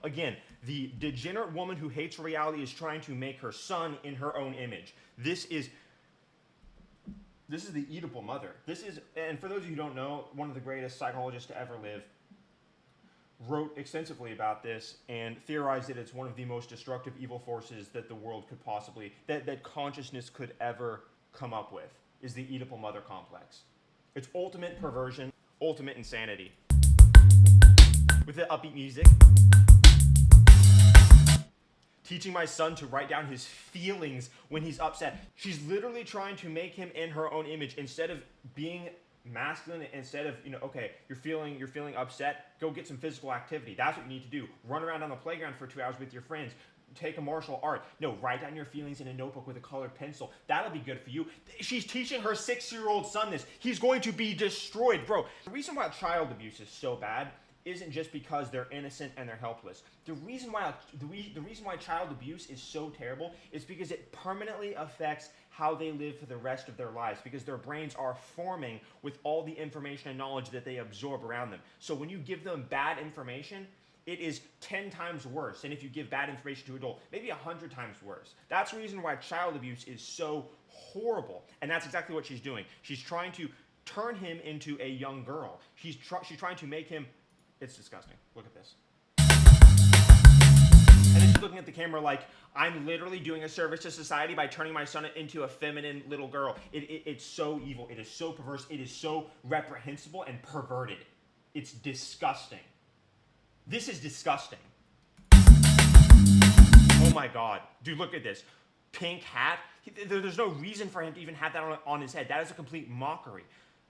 Again, the degenerate woman who hates reality is trying to make her son in her own image. This is the Oedipal mother. This is, and for those of you who don't know, one of the greatest psychologists to ever live wrote extensively about this and theorized that it's one of the most destructive evil forces that the world could possibly, that consciousness could ever come up with, is the Oedipal mother complex. It's ultimate perversion, ultimate insanity. With the upbeat music. Teaching my son to write down his feelings when he's upset. She's literally trying to make him in her own image instead of being masculine, instead of, okay, you're feeling upset, go get some physical activity. That's what you need to do. Run around on the playground for 2 hours with your friends. Take a martial art. No, write down your feelings in a notebook with a colored pencil. That'll be good for you. She's teaching her 6-year-old son this. He's going to be destroyed, bro. The reason why child abuse is so bad isn't just because they're innocent and they're helpless. The reason why child abuse is so terrible is because it permanently affects how they live for the rest of their lives, because their brains are forming with all the information and knowledge that they absorb around them. So when you give them bad information, it is 10 times worse than if you give bad information to an adult, maybe 100 times worse. That's the reason why child abuse is so horrible, and that's exactly what she's doing. She's trying to turn him into a young girl. She's trying to make him. It's disgusting. Look at this. And then she's looking at the camera like, I'm literally doing a service to society by turning my son into a feminine little girl. It's so evil. It is so perverse. It is so reprehensible and perverted. It's disgusting. This is disgusting. Oh my God. Dude, look at this. Pink hat. There's no reason for him to even have that on his head. That is a complete mockery.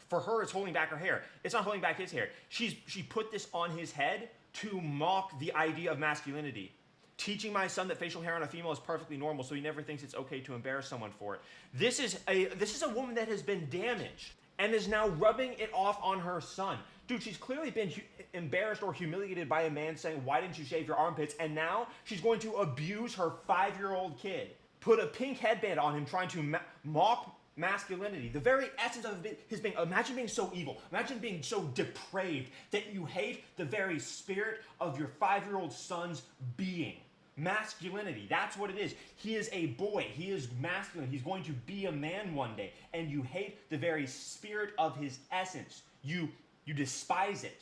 For her, it's holding back her hair. It's not holding back his hair. She put this on his head to mock the idea of masculinity. Teaching my son that facial hair on a female is perfectly normal, so he never thinks it's okay to embarrass someone for it. This is a woman that has been damaged and is now rubbing it off on her son. Dude, she's clearly been embarrassed or humiliated by a man saying, why didn't you shave your armpits? And now she's going to abuse her 5-year-old kid. Put a pink headband on him, trying to mock masculinity. The very essence of his being. Imagine being so evil. Imagine being so depraved that you hate the very spirit of your 5-year-old son's being. Masculinity. That's what it is. He is a boy. He is masculine. He's going to be a man one day. And you hate the very spirit of his essence. You despise it.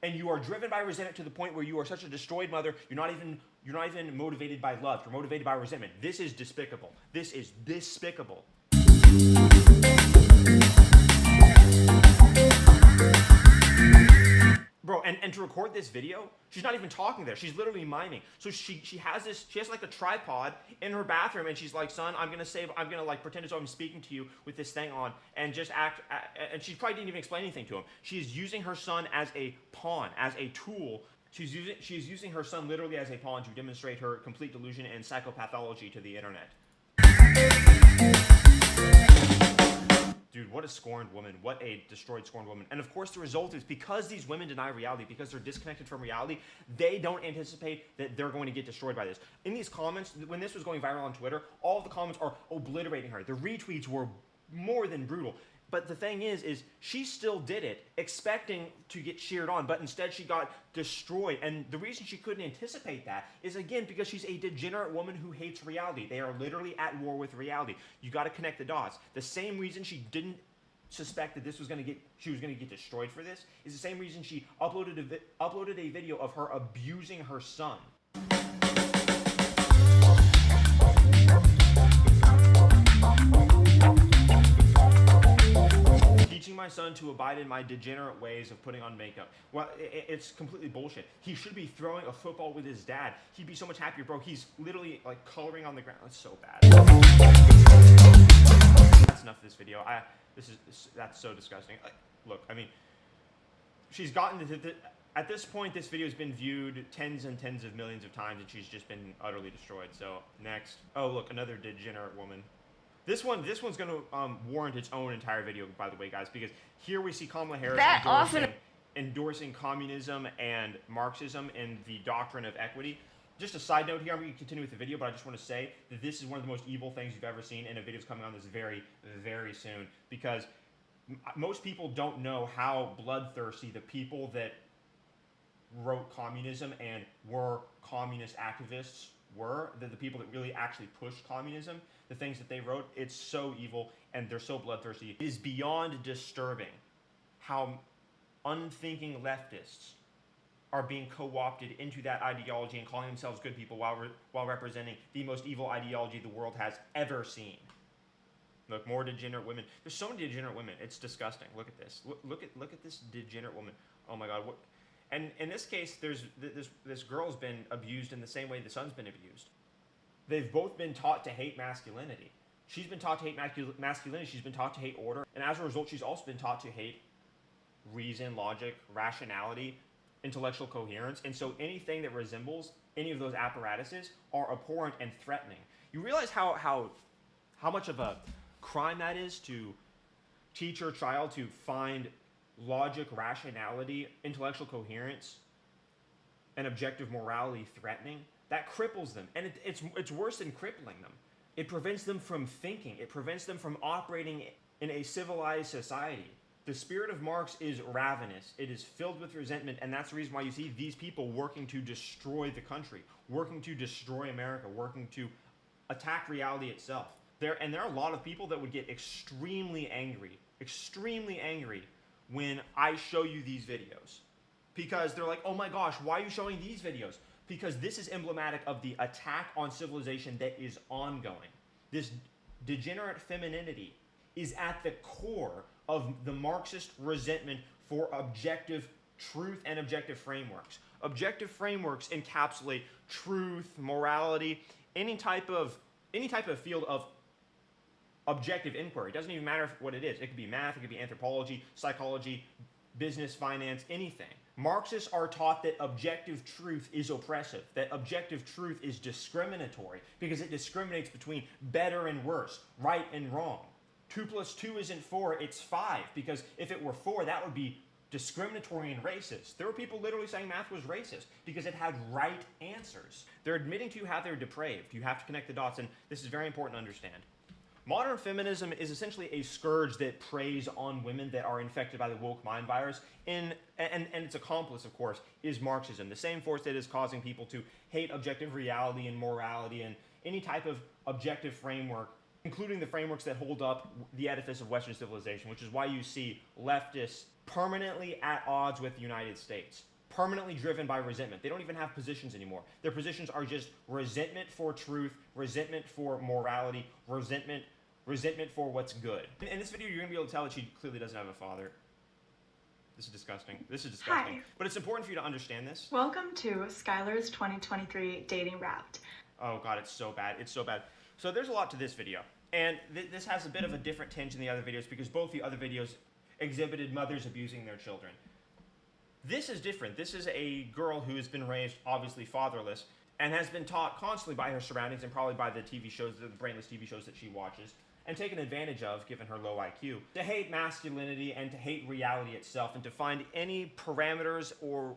And you are driven by resentment to the point where you are such a destroyed mother, you're not even motivated by love. You're motivated by resentment. This is despicable. This is despicable. Bro, and to record this video, she's not even talking there. She's literally miming. So she has like a tripod in her bathroom, and she's like, son, I'm gonna like pretend as though I'm speaking to you with this thing on, and just act, and she probably didn't even explain anything to him. She's using her son as a pawn, as a tool. She's using her son literally as a pawn to demonstrate her complete delusion and psychopathology to the internet. Dude, what a scorned woman. What a destroyed, scorned woman. And of course, the result is because these women deny reality, because they're disconnected from reality, they don't anticipate that they're going to get destroyed by this. In these comments, when this was going viral on Twitter, all of the comments are obliterating her. The retweets were more than brutal. But the thing is she still did it, expecting to get cheered on, but instead she got destroyed. And the reason she couldn't anticipate that is, again, because she's a degenerate woman who hates reality. They are literally at war with reality. You got to connect the dots. The same reason she didn't suspect that she was going to get destroyed for this is the same reason she uploaded a video of her abusing her son. Teaching my son to abide in my degenerate ways of putting on makeup. Well, it's completely bullshit. He should be throwing a football with his dad. He'd be so much happier, bro. He's literally like coloring on the ground. It's so bad. That's enough of this video. That's so disgusting. Look, I mean, she's gotten to at this point, this video has been viewed tens and tens of millions of times, and she's just been utterly destroyed. So next, oh look, another degenerate woman. This one's going to warrant its own entire video, by the way, guys, because here we see Kamala Harris endorsing communism and Marxism and the doctrine of equity. Just a side note here, I'm going to continue with the video, but I just want to say that this is one of the most evil things you've ever seen, and a video's coming on this very, very soon, because most people don't know how bloodthirsty the people that wrote communism and were communist activists were, the people that really actually pushed communism, the things that they wrote, it's so evil and they're so bloodthirsty. It is beyond disturbing how unthinking leftists are being co-opted into that ideology and calling themselves good people while representing the most evil ideology the world has ever seen. Look, more degenerate women. There's so many degenerate women. It's disgusting. Look at this. Look at this degenerate woman. Oh my God. What? And in this case, this girl's been abused in the same way the son's been abused. They've both been taught to hate masculinity. She's been taught to hate masculinity. She's been taught to hate order. And as a result, she's also been taught to hate reason, logic, rationality, intellectual coherence. And so anything that resembles any of those apparatuses are abhorrent and threatening. You realize how much of a crime that is to teach your child to find logic, rationality, intellectual coherence, and objective morality threatening? That cripples them. And it's worse than crippling them. It prevents them from thinking. It prevents them from operating in a civilized society. The spirit of Marx is ravenous. It is filled with resentment, and that's the reason why you see these people working to destroy the country, working to destroy America, working to attack reality itself. There are a lot of people that would get extremely angry when I show you these videos. Because they're like, oh my gosh, why are you showing these videos? Because this is emblematic of the attack on civilization that is ongoing. This degenerate femininity is at the core of the Marxist resentment for objective truth and objective frameworks. Objective frameworks encapsulate truth, morality, any type of field of objective inquiry. It doesn't even matter what it is. It could be math, it could be anthropology, psychology, business, finance, anything. Marxists are taught that objective truth is oppressive, that objective truth is discriminatory, because it discriminates between better and worse, right and wrong. 2 + 2 isn't 4, it's 5, because if it were 4, that would be discriminatory and racist. There were people literally saying math was racist because it had right answers. They're admitting to you how they're depraved. You have to connect the dots, and this is very important to understand. Modern feminism is essentially a scourge that preys on women that are infected by the woke mind virus, and its accomplice, of course, is Marxism, the same force that is causing people to hate objective reality and morality and any type of objective framework, including the frameworks that hold up the edifice of Western civilization, which is why you see leftists permanently at odds with the United States, permanently driven by resentment. They don't even have positions anymore. Their positions are just resentment for truth, resentment for morality, resentment for what's good. In this video, you're going to be able to tell that she clearly doesn't have a father. This is disgusting. Hi. But it's important for you to understand this. Welcome to Skylar's 2023 Dating Wrapped. Oh God, it's so bad. It's so bad. So there's a lot to this video. And this has a bit of a different tinge than the other videos because both the other videos exhibited mothers abusing their children. This is different. This is a girl who has been raised, obviously fatherless, and has been taught constantly by her surroundings and probably by the TV shows, the brainless TV shows that she watches, and taken advantage of, given her low IQ, to hate masculinity and to hate reality itself and to find any parameters or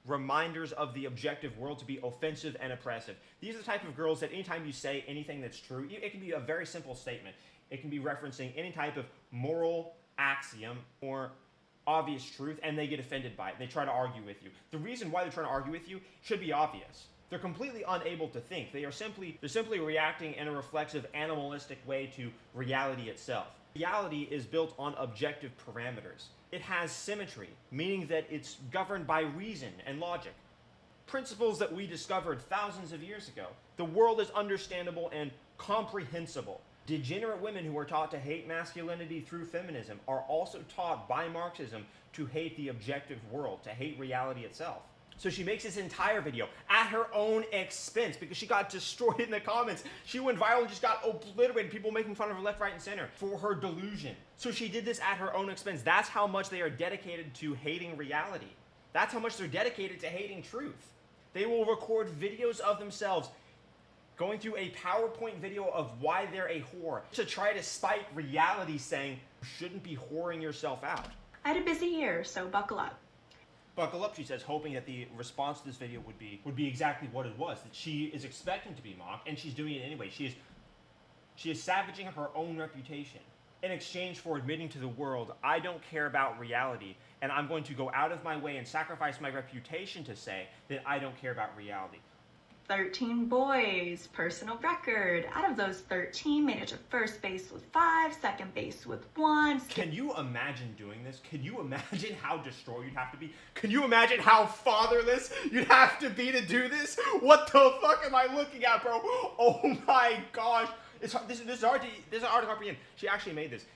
reminders of the objective world to be offensive and oppressive. These are the type of girls that anytime you say anything that's true, it can be a very simple statement. It can be referencing any type of moral axiom or obvious truth, and they get offended by it. They try to argue with you. The reason why they're trying to argue with you should be obvious. They're completely unable to think. They're simply reacting in a reflexive, animalistic way to reality itself. Reality is built on objective parameters. It has symmetry, meaning that it's governed by reason and logic. Principles that we discovered thousands of years ago. The world is understandable and comprehensible. Degenerate women who are taught to hate masculinity through feminism are also taught by Marxism to hate the objective world, to hate reality itself. So she makes this entire video at her own expense because she got destroyed in the comments. She went viral and just got obliterated, people making fun of her left, right, and center for her delusion. So she did this at her own expense. That's how much they are dedicated to hating reality. That's how much they're dedicated to hating truth. They will record videos of themselves going through a PowerPoint video of why they're a whore to try to spite reality, saying you shouldn't be whoring yourself out. I had a busy year, so buckle up. Buckle up, she says, hoping that the response to this video would be exactly what it was, that she is expecting to be mocked, and she's doing it anyway. She is savaging her own reputation in exchange for admitting to the world, I don't care about reality, and I'm going to go out of my way and sacrifice my reputation to say that I don't care about reality. 13 boys, personal record. Out of those 13, made it to first base with 5, second base with 1. Can you imagine doing this? Can you imagine how destroyed you'd have to be? Can you imagine how fatherless you'd have to be to do this? What the fuck am I looking at, bro? Oh my gosh. This is hard to comprehend. She actually made this.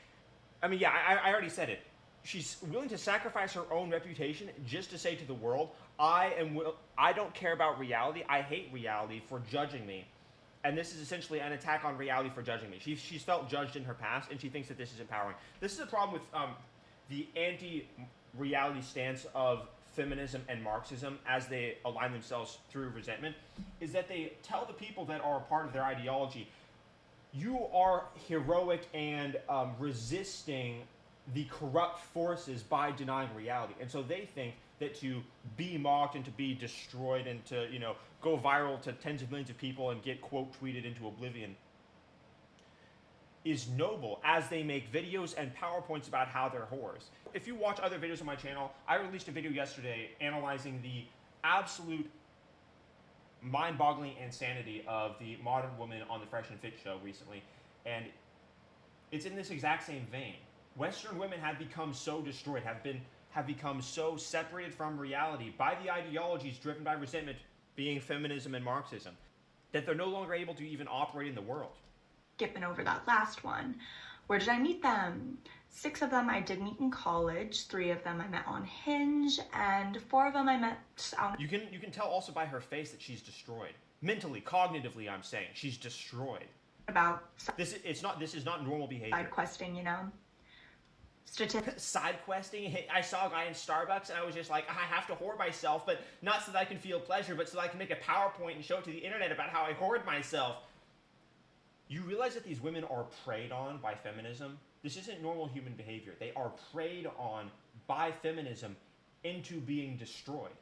I mean, yeah, I already said it. She's willing to sacrifice her own reputation just to say to the world, I don't care about reality. I hate reality for judging me. And this is essentially an attack on reality for judging me. She's felt judged in her past, and she thinks that this is empowering. This is a problem with the anti-reality stance of feminism and Marxism as they align themselves through resentment, is that they tell the people that are a part of their ideology, you are heroic and resisting the corrupt forces by denying reality. And so they think that to be mocked and to be destroyed and to, go viral to tens of millions of people and get quote tweeted into oblivion is noble, as they make videos and PowerPoints about how they're whores. If you watch other videos on my channel, I released a video yesterday analyzing the absolute mind-boggling insanity of the modern woman on the Fresh and Fit show recently, and it's in this exact same vein. Western women have become so destroyed, have become so separated from reality by the ideologies driven by resentment, being feminism and Marxism, that they're no longer able to even operate in the world. Skipping over that last one. Where did I meet them? 6 of them I did meet in college, 3 of them I met on Hinge, and 4 of them I met out. You can tell also by her face that she's destroyed. Mentally, cognitively, I'm saying. She's destroyed. About this is not normal behavior. side questing, Side questing. I saw a guy in Starbucks and I was just like, I have to whore myself, but not so that I can feel pleasure, but so that I can make a PowerPoint and show it to the internet about how I whored myself. You realize that these women are preyed on by feminism? This isn't normal human behavior. They are preyed on by feminism into being destroyed.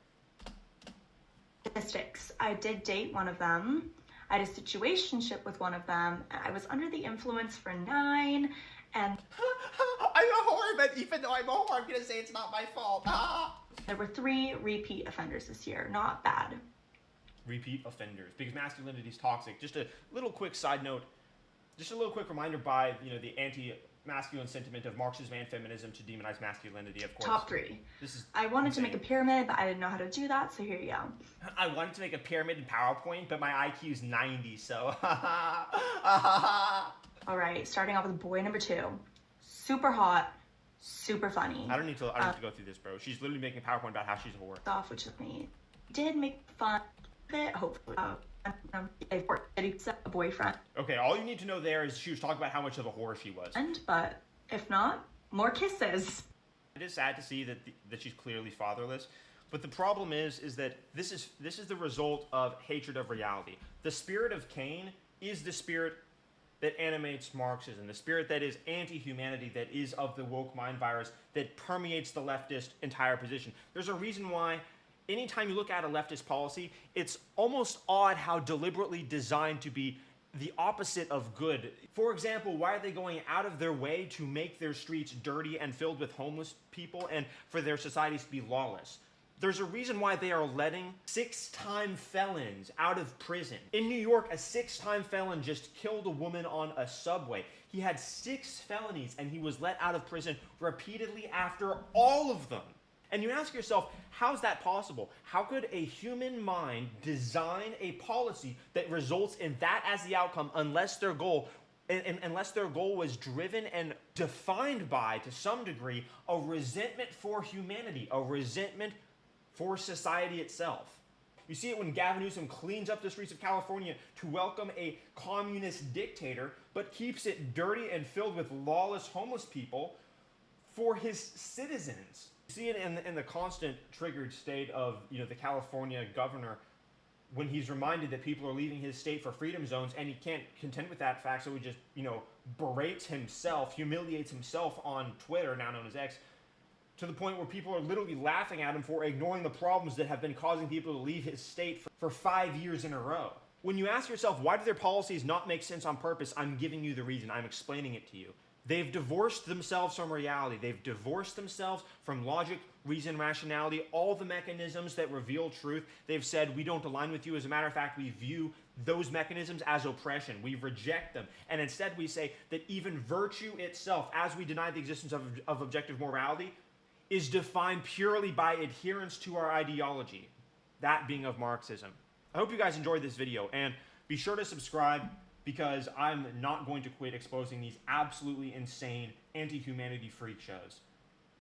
Statistics. I did date one of them. I had a situationship with one of them. I was under the influence for 9, and I'm a whore, but even though I'm a whore, I'm gonna say it's not my fault. There were 3 repeat offenders this year. Not bad. Repeat offenders, because masculinity is toxic. Just a little quick side note, just a little quick reminder by the anti-masculine sentiment of Marxism and feminism to demonize masculinity, of course. Top 3. This is I wanted insane. to make a pyramid, but I didn't know how to do that, so here you go. I wanted to make a pyramid in PowerPoint, but my IQ is 90, so. All right, starting off with boy number 2. Super hot, super funny. I don't need to go through this, bro. She's literally making a PowerPoint about how she's a whore. Off, which is me. Did make fun of it, hopefully. A boyfriend. Okay, all you need to know there is she was talking about how much of a whore she was. But if not, more kisses. It is sad to see that she's clearly fatherless, but the problem is that this is the result of hatred of reality. The spirit of Cain is the spirit that animates Marxism, the spirit that is anti-humanity, that is of the woke mind virus, that permeates the leftist entire position. There's a reason why anytime you look at a leftist policy, it's almost odd how deliberately designed to be the opposite of good. For example, why are they going out of their way to make their streets dirty and filled with homeless people and for their societies to be lawless? There's a reason why they are letting 6-time felons out of prison. In New York, a 6-time felon just killed a woman on a subway. He had 6 felonies and he was let out of prison repeatedly after all of them. And you ask yourself, how's that possible? How could a human mind design a policy that results in that as the outcome unless their goal was driven and defined by, to some degree, a resentment for humanity, a resentment for society itself? You see it when Gavin Newsom cleans up the streets of California to welcome a communist dictator, but keeps it dirty and filled with lawless homeless people for his citizens. You see it in the constant triggered state of the California governor when he's reminded that people are leaving his state for freedom zones, and he can't contend with that fact, so he just berates himself, humiliates himself on Twitter, now known as X, to the point where people are literally laughing at him for ignoring the problems that have been causing people to leave his state for 5 years in a row. When you ask yourself, why do their policies not make sense on purpose, I'm giving you the reason. I'm explaining it to you. They've divorced themselves from reality. They've divorced themselves from logic, reason, rationality, all the mechanisms that reveal truth. They've said, we don't align with you. As a matter of fact, we view those mechanisms as oppression. We reject them. And instead we say that even virtue itself, as we deny the existence of objective morality, is defined purely by adherence to our ideology, that being of Marxism. I hope you guys enjoyed this video, and be sure to subscribe, because I'm not going to quit exposing these absolutely insane anti-humanity freak shows.